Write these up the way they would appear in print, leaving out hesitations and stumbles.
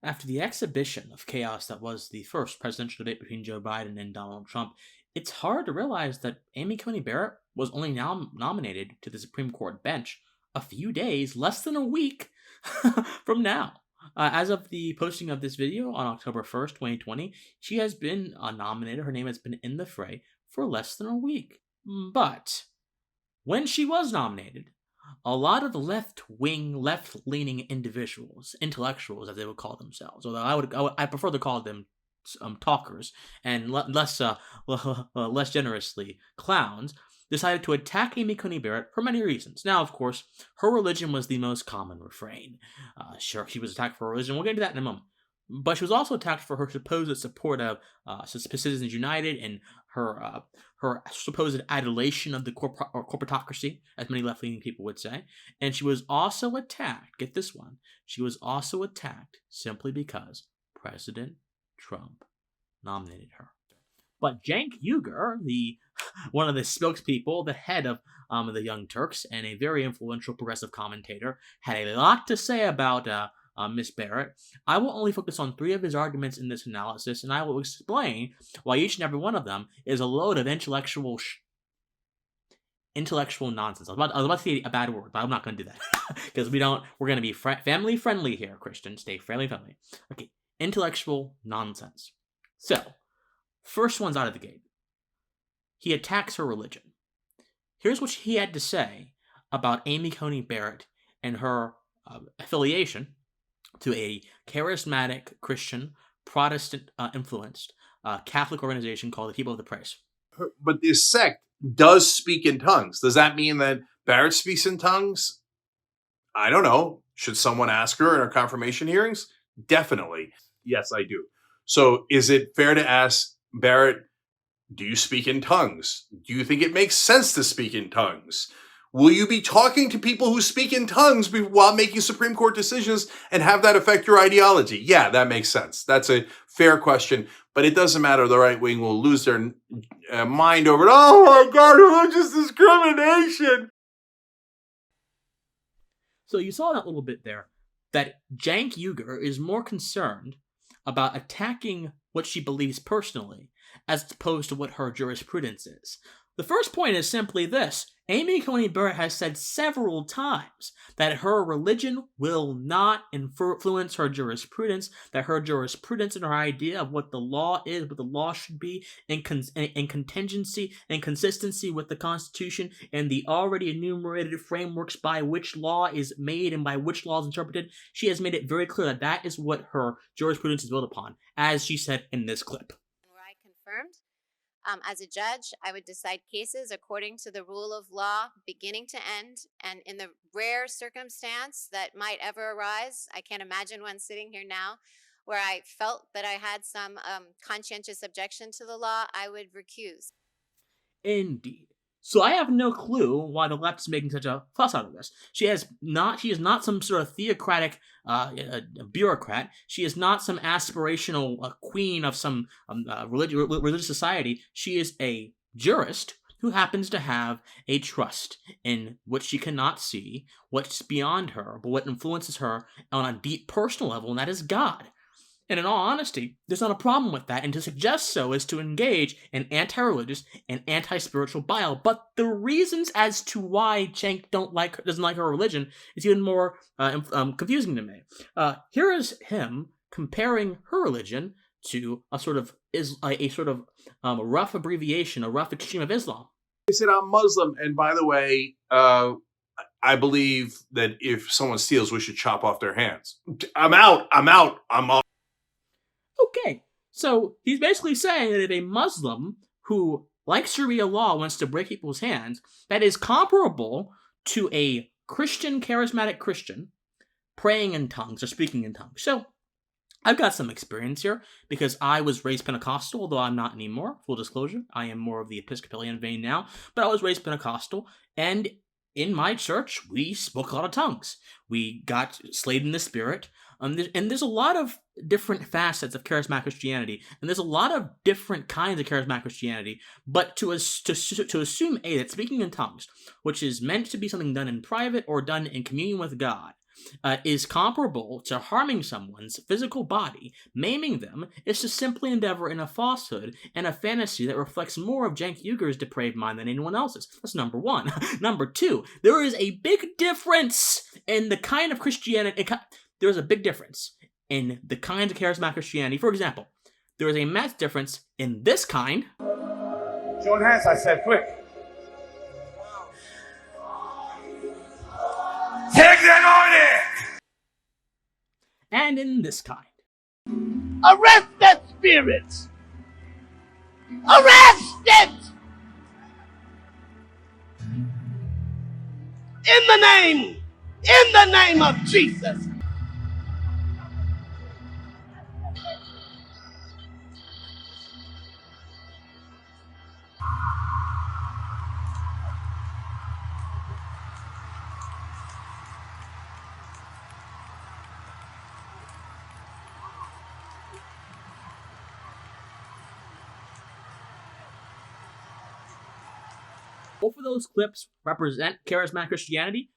After the exhibition of chaos that was the first presidential debate between Joe Biden and Donald Trump, it's hard to realize that Amy Coney Barrett was only now nominated to the Supreme Court bench a few days, less than a week from now. As of the posting of this video on October 1st, 2020, she has been nominated. Her name has been in the fray for less than a week. But when she was nominated, a lot of the left-wing, left-leaning individuals, intellectuals as they would call themselves, although I prefer to call them talkers and less generously clowns, decided to attack Amy Coney Barrett for many reasons. Now, of course, her religion was the most common refrain. Sure, she was attacked for her religion. We'll get into that in a moment. But she was also attacked for her supposed support of Citizens United and her supposed adulation of the corporatocracy, as many left-leaning people would say. And she was also attacked, get this one, she was also attacked simply because President Trump nominated her. But Cenk Uygur, one of the spokespeople, the head of the Young Turks, and a very influential progressive commentator, had a lot to say about Miss Barrett. I will only focus on 3 of his arguments in this analysis, and I will explain why each and every one of them is a load of intellectual nonsense. I was about to say a bad word, but I'm not going to do that because we're going to be family friendly here, Christian. Stay family friendly. Okay, intellectual nonsense. So, first one's out of the gate. He attacks her religion. Here's what he had to say about Amy Coney Barrett and her affiliation to a charismatic Christian, Protestant-influenced Catholic organization called the People of the Praise. But this sect does speak in tongues. Does that mean that Barrett speaks in tongues? I don't know. Should someone ask her in her confirmation hearings? Definitely. Yes, I do. So is it fair to ask Barrett, do you speak in tongues? Do you think it makes sense to speak in tongues? Will you be talking to people who speak in tongues while making Supreme Court decisions and have that affect your ideology? Yeah, that makes sense. That's a fair question, but it doesn't matter. The right wing will lose their mind over it. Oh my God, religious discrimination. So you saw that little bit there, that Cenk Uygur is more concerned about attacking what she believes personally as opposed to what her jurisprudence is. The first point is simply this. Amy Coney Barrett has said several times that her religion will not influence her jurisprudence, that her jurisprudence and her idea of what the law is, what the law should be, in contingency and consistency with the Constitution and the already enumerated frameworks by which law is made and by which law is interpreted. She has made it very clear that that is what her jurisprudence is built upon, as she said in this clip. Where I confirmed. As a judge, I would decide cases according to the rule of law, beginning to end, and in the rare circumstance that might ever arise, I can't imagine one sitting here now, where I felt that I had some conscientious objection to the law, I would recuse. Indeed. So I have no clue why the left is making such a fuss out of this. She is not some sort of theocratic bureaucrat. She is not some aspirational queen of some religious society. She is a jurist who happens to have a trust in what she cannot see, what's beyond her, but what influences her on a deep personal level, and that is God. And in all honesty, there's not a problem with that, and to suggest so is to engage in anti-religious and anti-spiritual bile. But the reasons as to why Cenk doesn't like her religion is even more confusing to me. Here is him comparing her religion to a sort of rough abbreviation, a rough extreme of Islam. He said, I'm Muslim, and by the way, I believe that if someone steals, we should chop off their hands. I'm out. Okay, so he's basically saying that if a Muslim who likes Sharia law wants to break people's hands, that is comparable to a Christian, charismatic Christian, praying in tongues or speaking in tongues. So I've got some experience here because I was raised Pentecostal, although I'm not anymore. Full disclosure, I am more of the Episcopalian vein now, but I was raised Pentecostal, and in my church, we spoke a lot of tongues. We got slayed in the Spirit. And there's a lot of different facets of charismatic Christianity, and there's a lot of different kinds of charismatic Christianity. But to assume that speaking in tongues, which is meant to be something done in private or done in communion with God, is comparable to harming someone's physical body. Maiming them is to simply endeavor in a falsehood and a fantasy that reflects more of Cenk Uygur's depraved mind than anyone else's. That's number one. Number two, there is a big difference in the kind of Christianity. There is a big difference in the kinds of charismatic Christianity. For example, there is a massive difference in this kind. Show hands, I said, quick. Take that on it! And in this kind. Arrest that spirit! Arrest it! In the name of Jesus. Both of those clips represent charismatic Christianity,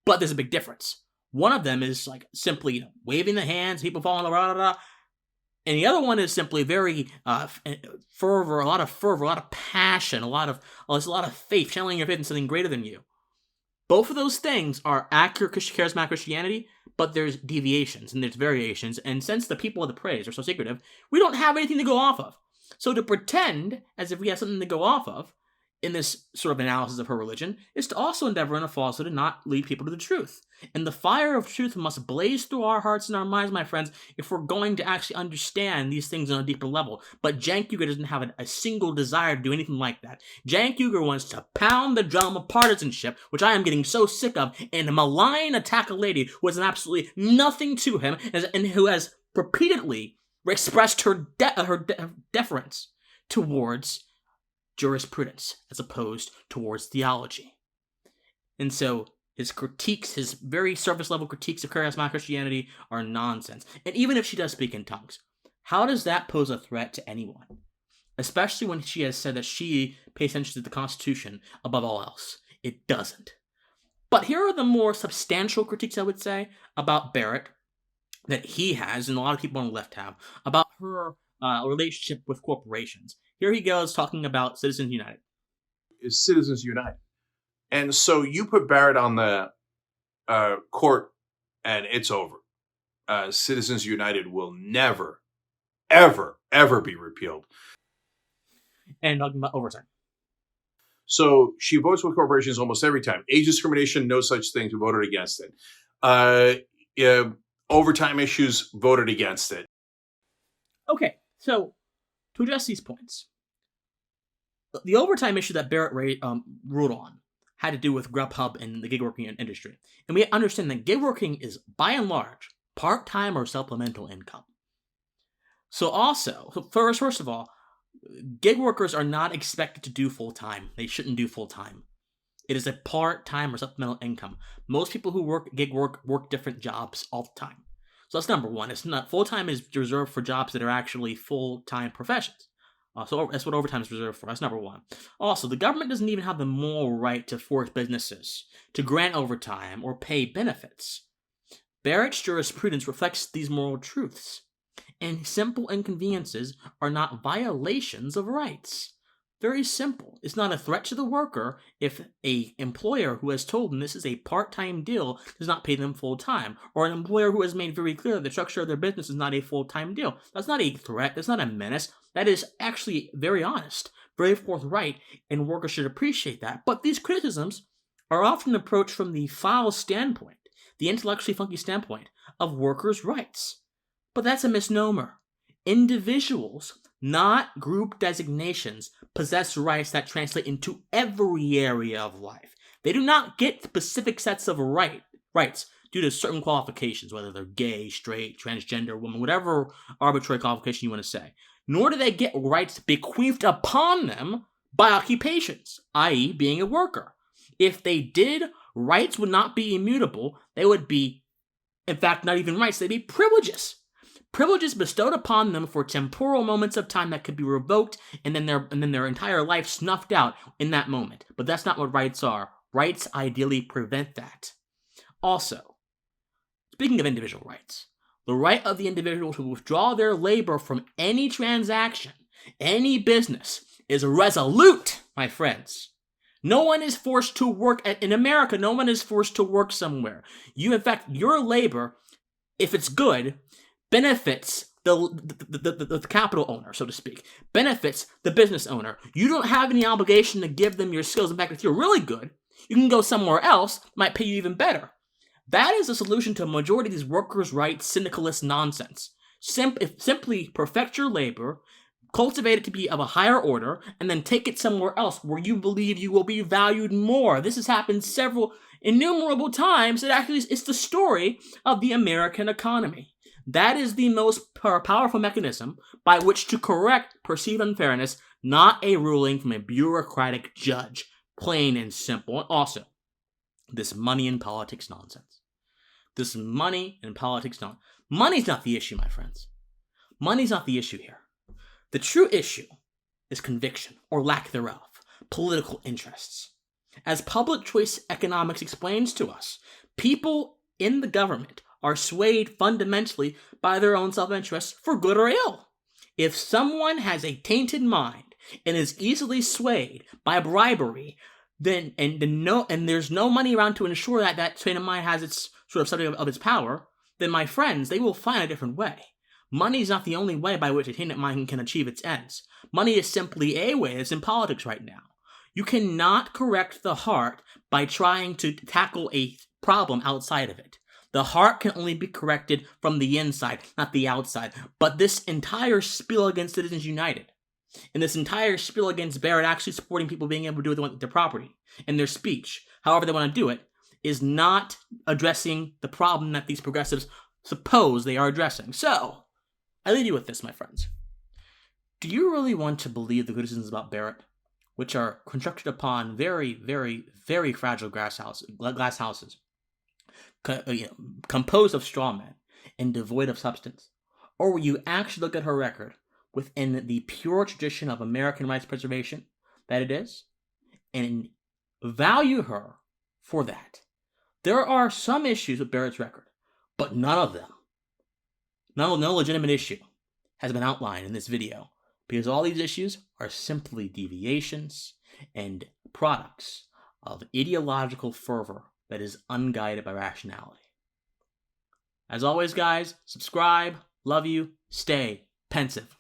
but there's a big difference. One of them is like simply waving the hands, people falling, and the other one is simply very fervor, a lot of passion, a lot of faith, channeling your faith in something greater than you. Both of those things are accurate charismatic Christianity, but there's deviations and there's variations, and since the people of the praise are so secretive, we don't have anything to go off of. So to pretend as if we have something to go off of in this sort of analysis of her religion is to also endeavor in a falsehood and not lead people to the truth. And the fire of truth must blaze through our hearts and our minds, my friends, if we're going to actually understand these things on a deeper level. But Cenk Uygur doesn't have a single desire to do anything like that. Cenk Uygur wants to pound the drum of partisanship, which I am getting so sick of, and malign attack a lady who has absolutely nothing to him and who has repeatedly expressed her deference towards jurisprudence as opposed towards theology. And so his critiques, his very surface level critiques of charismatic Christianity are nonsense. And even if she does speak in tongues, how does that pose a threat to anyone? Especially when she has said that she pays attention to the Constitution above all else. It doesn't. But here are the more substantial critiques, I would say, about Barrett that he has, and a lot of people on the left have, about her relationship with corporations. Here he goes talking about Citizens United. Is Citizens United. And so you put Barrett on the court and it's over. Citizens United will never, ever, ever be repealed. And talking about overtime. So she votes with corporations almost every time. Age discrimination, no such thing, voted against it. Overtime issues, voted against it. Okay, so to address these points, the overtime issue that Barrett ruled on had to do with Grubhub and the gig working industry. And we understand that gig working is, by and large, part-time or supplemental income. So first of all, gig workers are not expected to do full-time. They shouldn't do full-time. It is a part-time or supplemental income. Most people who work gig work different jobs all the time. So that's number one. It's not full-time is reserved for jobs that are actually full-time professions. So that's what overtime is reserved for. That's number one. Also, the government doesn't even have the moral right to force businesses to grant overtime or pay benefits. Barrett's jurisprudence reflects these moral truths, and simple inconveniences are not violations of rights. Very simple. It's not a threat to the worker if an employer who has told them this is a part-time deal does not pay them full-time, or an employer who has made very clear the structure of their business is not a full-time deal. That's not a threat. That's not a menace. That is actually very honest, very forthright, and workers should appreciate that. But these criticisms are often approached from the foul standpoint, the intellectually funky standpoint of workers' rights. But that's a misnomer. Individuals, not group designations, possess rights that translate into every area of life. They do not get specific sets of rights due to certain qualifications, whether they're gay, straight, transgender, woman, whatever arbitrary qualification you want to say. Nor do they get rights bequeathed upon them by occupations, i.e. being a worker. If they did, rights would not be immutable. They would be, in fact, not even rights. They'd be privileges. Privileges bestowed upon them for temporal moments of time that could be revoked and then their entire life snuffed out in that moment. But that's not what rights are. Rights ideally prevent that. Also, Speaking of individual rights, the right of the individual to withdraw their labor from any transaction, any business, is resolute, my friends. No one is forced to work in America. No one is forced to work somewhere. In fact, your labor, if it's good, benefits the capital owner, so to speak, benefits the business owner. You don't have any obligation to give them your skills. In fact, if you're really good, you can go somewhere else, might pay you even better. That is the solution to a majority of these workers' rights syndicalist nonsense. Simply perfect your labor, cultivate it to be of a higher order, and then take it somewhere else where you believe you will be valued more. This has happened innumerable times. It's the story of the American economy. That is the most powerful mechanism by which to correct perceived unfairness, not a ruling from a bureaucratic judge. Plain and simple. And also, this money and politics nonsense. This money and politics nonsense. Money's not the issue, my friends. Money's not the issue here. The true issue is conviction, or lack thereof, political interests. As public choice economics explains to us, people in the government are swayed fundamentally by their own self-interest, for good or ill. If someone has a tainted mind and is easily swayed by bribery, then there's no money around to ensure that that tainted mind has its sort of subject of its power, then my friends, they will find a different way. Money is not the only way by which a tainted mind can achieve its ends. Money is simply a way that's in politics right now. You cannot correct the heart by trying to tackle a problem outside of it. The heart can only be corrected from the inside, not the outside. But this entire spiel against Citizens United, and this entire spiel against Barrett actually supporting people being able to do what they want with their property and their speech, however they want to do it, is not addressing the problem that these progressives suppose they are addressing. So, I leave you with this, my friends. Do you really want to believe the criticisms about Barrett, which are constructed upon very, very, very fragile glass houses, composed of straw men and devoid of substance? Or will you actually look at her record within the pure tradition of American rights preservation that it is, and value her for that? There are some issues with Barrett's record, but none of them, no legitimate issue has been outlined in this video, because all these issues are simply deviations and products of ideological fervor that is unguided by rationality. As always, guys, subscribe, love you, stay pensive.